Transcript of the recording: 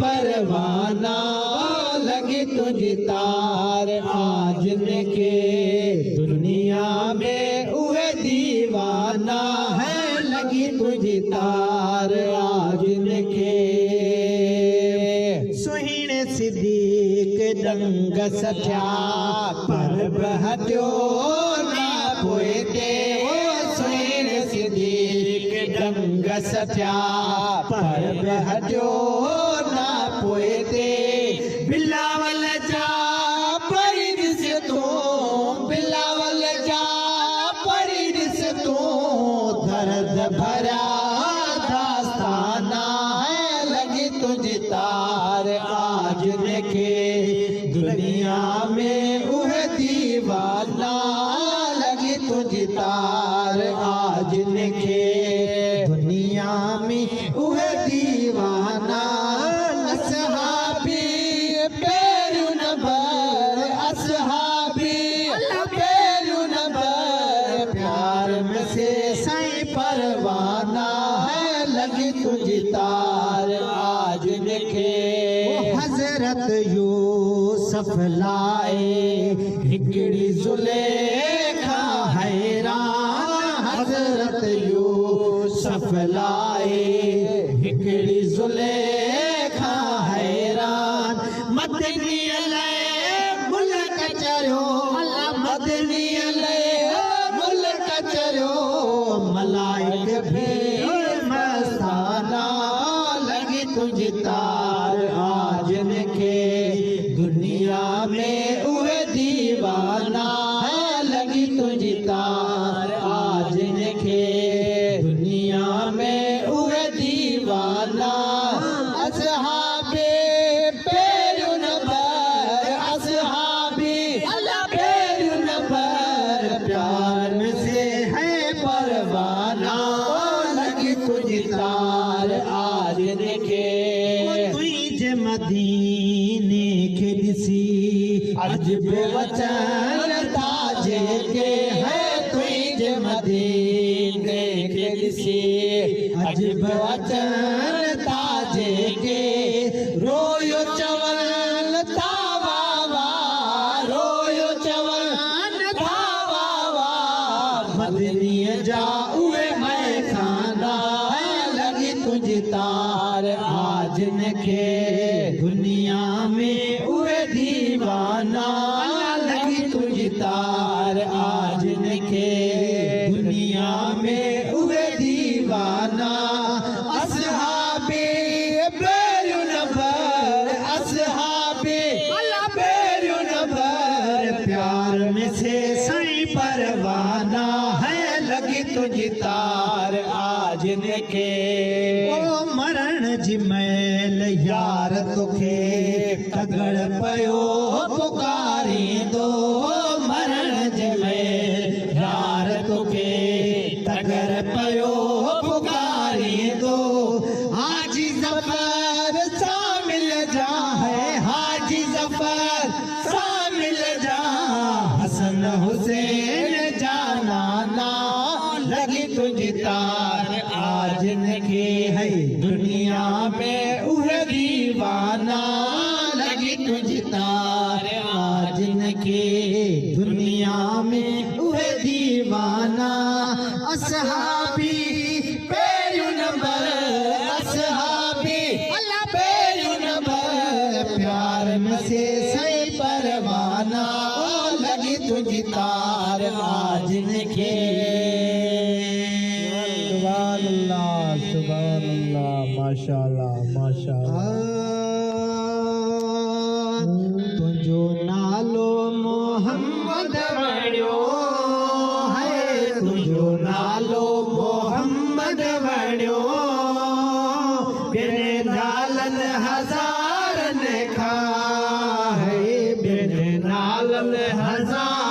परवाना लगी तुझी तार आज के दुनिया में उहे दीवाना है लगी तुझी तार आज के सुहिणे सिद्दीक दंग सथिया पर बहत्यो ना पोएते सुहिणे सिद्दीक दंग सथिया पर बहत्यो ना पोएते बिलावल जा परिस तो बिलावल जा परिस तो दर्द भरा दास्ताना है लगी तुझी तार आज के दुनिया में उह दीवाना लगी तुझी तार आज के दुनिया में उह दीवाना असहाबी पैरुन भर असहाबी पैरुन भर प्यार में से साईं परवाना है लगी तुझी तार आज के हजरत यूसुफ लाए हिकड़ी जुलेखा हैरान हजरत यूसुफ लाए हिकड़ी जुलेखा हैरान मदनी मुल्क चरियो मदनी मुल्क चरियो मलाइक भी मस्ताना लगी तुझी तार आज के दुनिया में उहे दीवाना है लगी तुझी तार आज के दुनिया में उहे दीवाना असहाबे पैरुन भर असहाबी पैरुन भर प्यार में से है परवाना लगी तुझी तार आज के तुझे मदीने के दिसी अजब वचन ताजे के है तुझे मदीने के दिसी अजब वचन ताजे के रोयो चवल तावा रोयो चवल तावा मदनी जाऊए मैं खाना लगी तुझी तार आज के दुनिया में उहे दीवाना लगी तुझी तार आज के दुनिया में उहे दीवाना असहाबी पैरुन भर असहाबी पैरुन भर प्यार में से साईं परवाना है लगी तुझी तार आज के ओ मरण जी मैल यार तुखे तगड़ पयो पुकारी दो मरण जी मैल यार तुखे तगड़ पयो पुकारी दो हाजी जफर शामिल जा है हाजी जफर शामिल जा हसन हुसैन जाना ना लगी तुझी तार आज के है दुनिया में उह दीवाना लगी तुझी तार आज के दुनिया में उह दीवाना असहाबी पैरुन भर असहाबी पैरुन भर प्यार में से सही परवाना लगी तुझी तार आज के सुभान अल्लाह माशाअल्लाह माशाअल्लाह तुझो नालो मोहम्मद वड़ियो है तुझो नालो मोहम्मद वड़ियो बिन नालन हज़ारन खा है बिन नालन हज़ार